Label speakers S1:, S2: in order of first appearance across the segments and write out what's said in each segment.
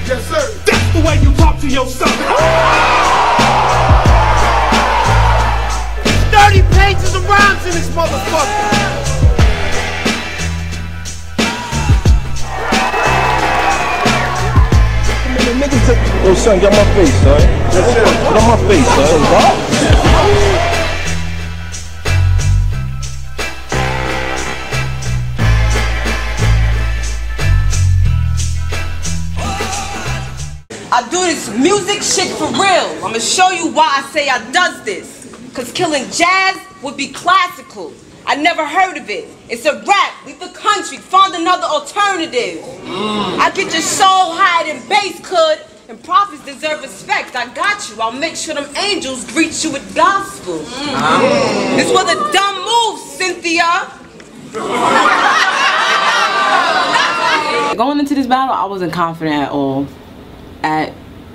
S1: Yes, sir. That's the way you talk to your son. 30 pages of rhymes in this motherfucker.
S2: Yo, son, get on my face, son. Get on my face, son.
S3: I do this music shit for real. I'ma show you why I say I does this. Cause killing jazz would be classical. I never heard of it. It's a rap. Leave the country. Find another alternative. I get your soul higher than bass could. And prophets deserve respect. I got you. I'll make sure them angels greet you with gospel. This was a dumb move, Cynthia.
S4: Going into this battle, I wasn't confident at all. At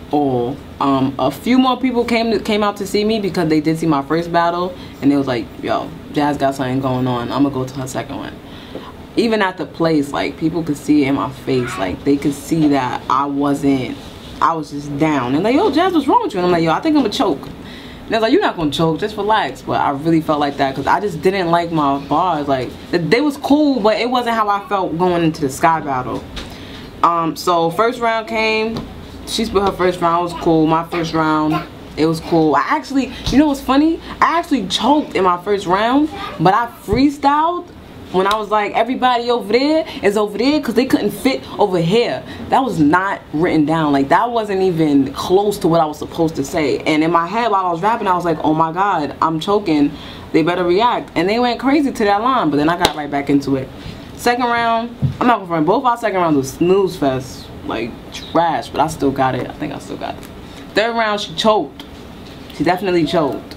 S4: all. A few more people came out to see me because they did see my first battle, and they was like, "Yo, Jazz got something going on. I'm gonna go to her second one." Even at the place, like, people could see it in my face. Like, they could see that I was just down. And like, "Yo, Jazz, what's wrong with you?" And I'm like, "Yo, I think I'm gonna choke." And they're like, "You're not gonna choke, just relax." But I really felt like that because I just didn't like my bars. Like, they was cool, but it wasn't how I felt going into the Skye battle. So first round came. She split her first round. It was cool. My first round, it was cool. I actually, you know what's funny? I actually choked in my first round, but I freestyled when I was like, everybody over there is over there because they couldn't fit over here. That was not written down. Like, that wasn't even close to what I was supposed to say. And in my head while I was rapping, I was like, oh my God, I'm choking. They better react. And they went crazy to that line, but then I got right back into it. Second round, I'm not gonna front. Both our second rounds was snooze fest. Like, trash, but I still got it. I think I still got it. Third round, she choked. She definitely choked.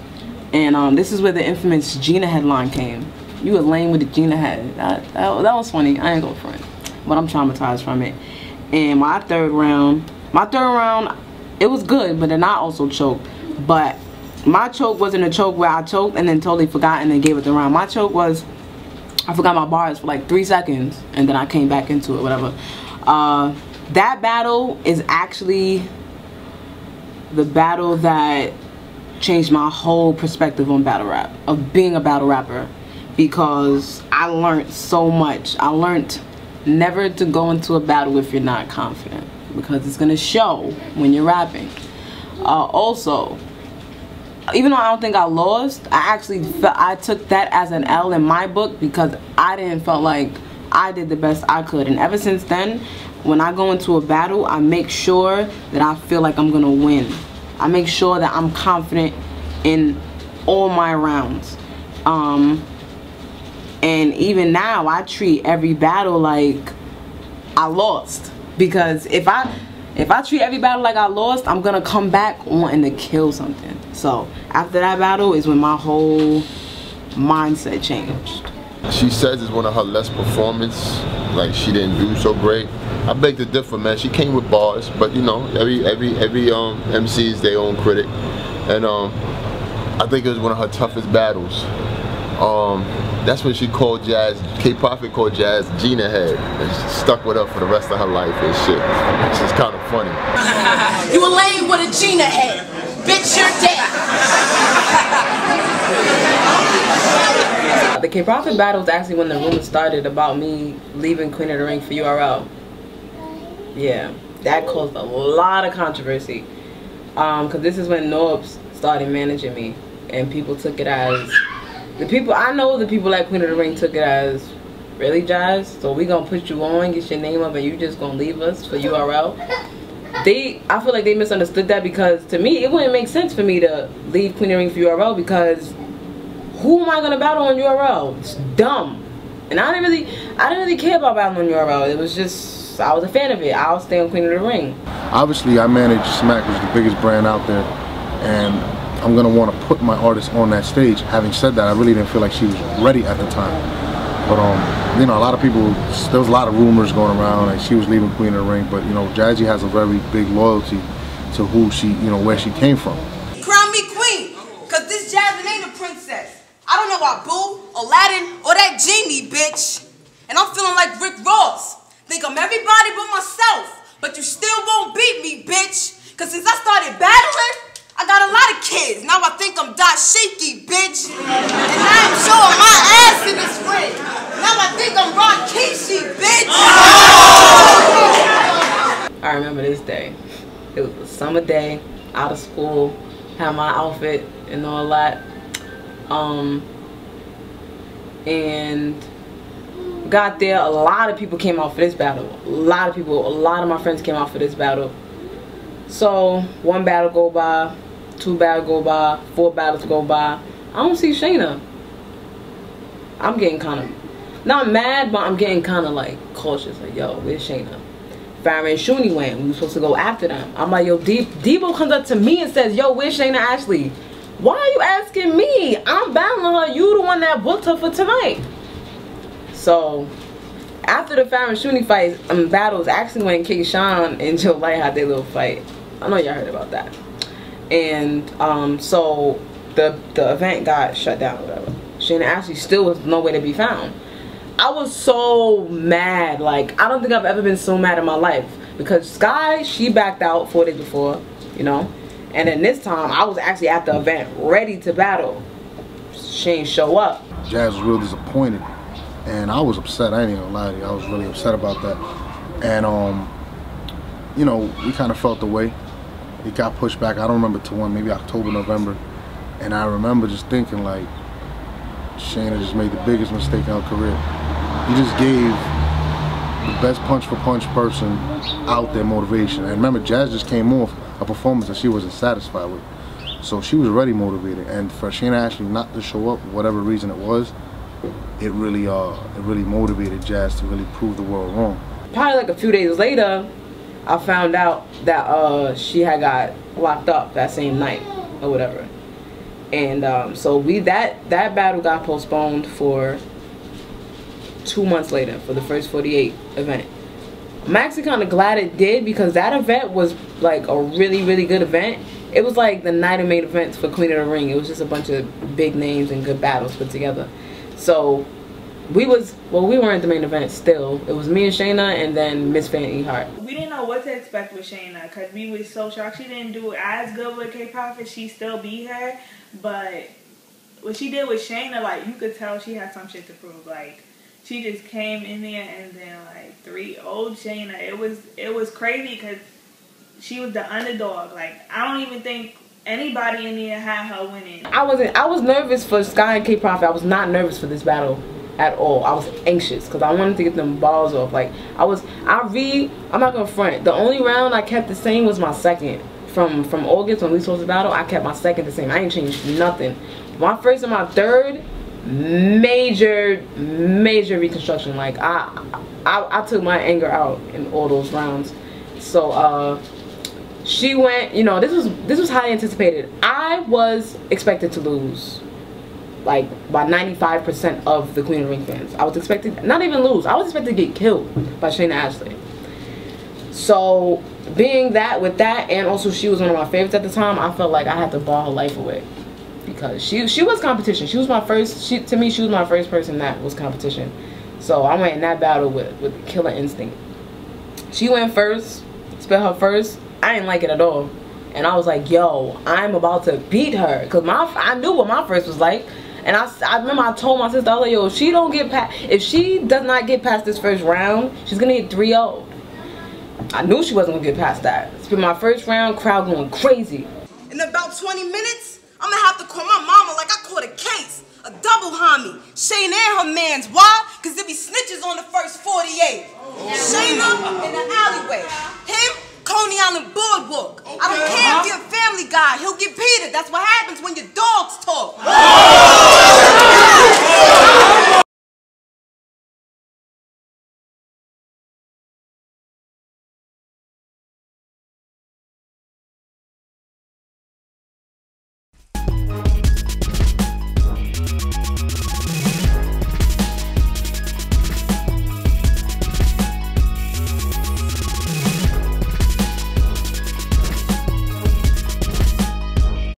S4: And this is where the infamous Gina headline came. You were lame with the Gina head. That was funny. I ain't gonna front, but I'm traumatized from it. And my third round, it was good, but then I also choked. But my choke wasn't a choke where I choked and then totally forgot and then gave it the round. My choke was, I forgot my bars for like 3 seconds and then I came back into it, whatever. That battle is actually the battle that changed my whole perspective on battle rap, of being a battle rapper, because I learned so much. I learned never to go into a battle if you're not confident, because it's gonna show when you're rapping. Also, even though I don't think I lost, I took that as an L in my book because I didn't feel like I did the best I could. And ever since then, when I go into a battle, I make sure that I feel like I'm gonna win. I make sure that I'm confident in all my rounds. And even now, I treat every battle like I lost. Because if I treat every battle like I lost, I'm gonna come back wanting to kill something. So after that battle is when my whole mindset changed.
S5: She says it's one of her less performance, like she didn't do so great. I beg to differ, man. She came with bars, but you know, every MC is their own critic, and I think it was one of her toughest battles. That's when she called Jazz, K-Prophet called Jazz Gina head, and she stuck with her for the rest of her life and shit. It's just kind of funny.
S3: You a lame with a Gina head, bitch. You're dead.
S4: The K-Prophet battle was actually when the rumors started about me leaving Queen of the Ring for URL. Yeah, that caused a lot of controversy. Cause this is when Norbes started managing me, and people took it as the people at Queen of the Ring took it as, really, Jazz? So we gonna put you on, get your name up, and you just gonna leave us for URL? I feel like they misunderstood that, because to me it wouldn't make sense for me to leave Queen of the Ring for URL, because who am I gonna battle on URL? It's dumb. And I didn't really care about battling on URL. It was just, I was a fan of it. I'll stay on Queen of the Ring.
S2: Obviously, I manage Smack, which is the biggest brand out there, and I'm gonna want to put my artist on that stage. Having said that, I really didn't feel like she was ready at the time. But you know, a lot of people, there was a lot of rumors going around that she was leaving Queen of the Ring. But you know, Jazzy has a very big loyalty to who she, you know, where she came from.
S3: Crown me queen, cause this Jasmine ain't a princess. I don't know about Boo, Aladdin, or that genie, bitch. And I'm feeling like Rick Ross. Think I'm everybody but myself. but you still won't beat me, bitch. Cause since I started battling, I got a lot of kids. Now I think I'm dashiki, bitch. And now I'm showing my ass in this ring. Now I think I'm Rakishi, bitch.
S4: I remember this day. It was a summer day, out of school, had my outfit and all that. And got there, a lot of people came out for this battle. A lot of my friends came out for this battle. So one battle go by, two battles go by, 4 battles go by. I don't see Chayna. I'm getting kind of, not mad, but I'm getting kind of like cautious. Like, yo, where's Chayna? Farrah and Shuni went. We were supposed to go after them. I'm like, yo, Debo comes up to me and says, yo, where's Chayna Ashley? Why are you asking me? I'm battling her. You the one that booked her for tonight. So after the Farrah and Shuni fight, battles, actually when K-Shine and Joe Light had their little fight. I know y'all heard about that. And so the event got shut down or whatever. Chayna Ashley still was nowhere to be found. I was so mad. Like, I don't think I've ever been so mad in my life. Because Skye, she backed out 4 days before, you know. And then this time, I was actually at the event, ready to battle. She ain't show up.
S2: Jaz was real disappointed. And I was upset. I ain't gonna lie to you. I was really upset about that. And, you know, we kind of felt the way. It got pushed back. I don't remember to when, maybe October, November. And I remember just thinking, like, Chayna just made the biggest mistake in her career. He just gave the best punch-for-punch person out there motivation. And remember, Jaz just came off a performance that she wasn't satisfied with. So she was already motivated. And for Chayna Ashley not to show up, whatever reason it was, it really motivated Jaz to really prove the world wrong.
S4: Probably like a few days later, I found out that she had got locked up that same night or whatever. And so that battle got postponed for 2 months later for the first 48 event. I'm actually kind of glad it did, because that event was like a really good event. It was like the night of main events for Queen of the Ring. It was just a bunch of big names and good battles put together. So we weren't the main event still. It was me and Chayna and then Miss Fanny Hart.
S6: We didn't know what to expect with Chayna because we were so shocked. She didn't do as good with K-Profit. She still beat her. But what she did with Chayna, like, you could tell she had some shit to prove. Like, she just came in there and then, like, 3-0'd Chayna. It was crazy because she was the underdog. Like, I don't even think anybody in there had her winning. I
S4: was nervous for Skye and K-Profit. I was not nervous for this battle at all. I was anxious because I wanted to get them balls off. Like, I'm not gonna front. The only round I kept the same was my second. From August when we supposed to battle, I kept my second the same. I ain't changed nothing. My first and my third, major reconstruction. Like, I took my anger out in all those rounds. So she went, you know, this was highly anticipated. I was expected to lose, like, by 95% of the Queen of the Ring fans. I was expected, not even lose, I was expected to get killed by Chayna Ashley. So being that, with that, and also she was one of my favorites at the time, I felt like I had to bar her life away. Because she was competition. She was my first, to me, she was my first person that was competition. So I went in that battle with killer instinct. She went first, spit her first. I didn't like it at all. And I was like, yo, I'm about to beat her. Because I knew what my first was like. And I remember I told my sister, I was like, yo, if she does not get past this first round, she's going to get 3-0. I knew she wasn't going to get past that. Spit my first round, crowd going crazy.
S3: In about 20 minutes, I'm going to have to call my mama like I caught a case. A double homie. Chayna and her mans. Why? Because there be snitches on the first 48. Chayna in the alleyway. Him, Coney Island Boardwalk. I don't care if you're a family guy. He'll get Peter. That's what happens when your dogs talk.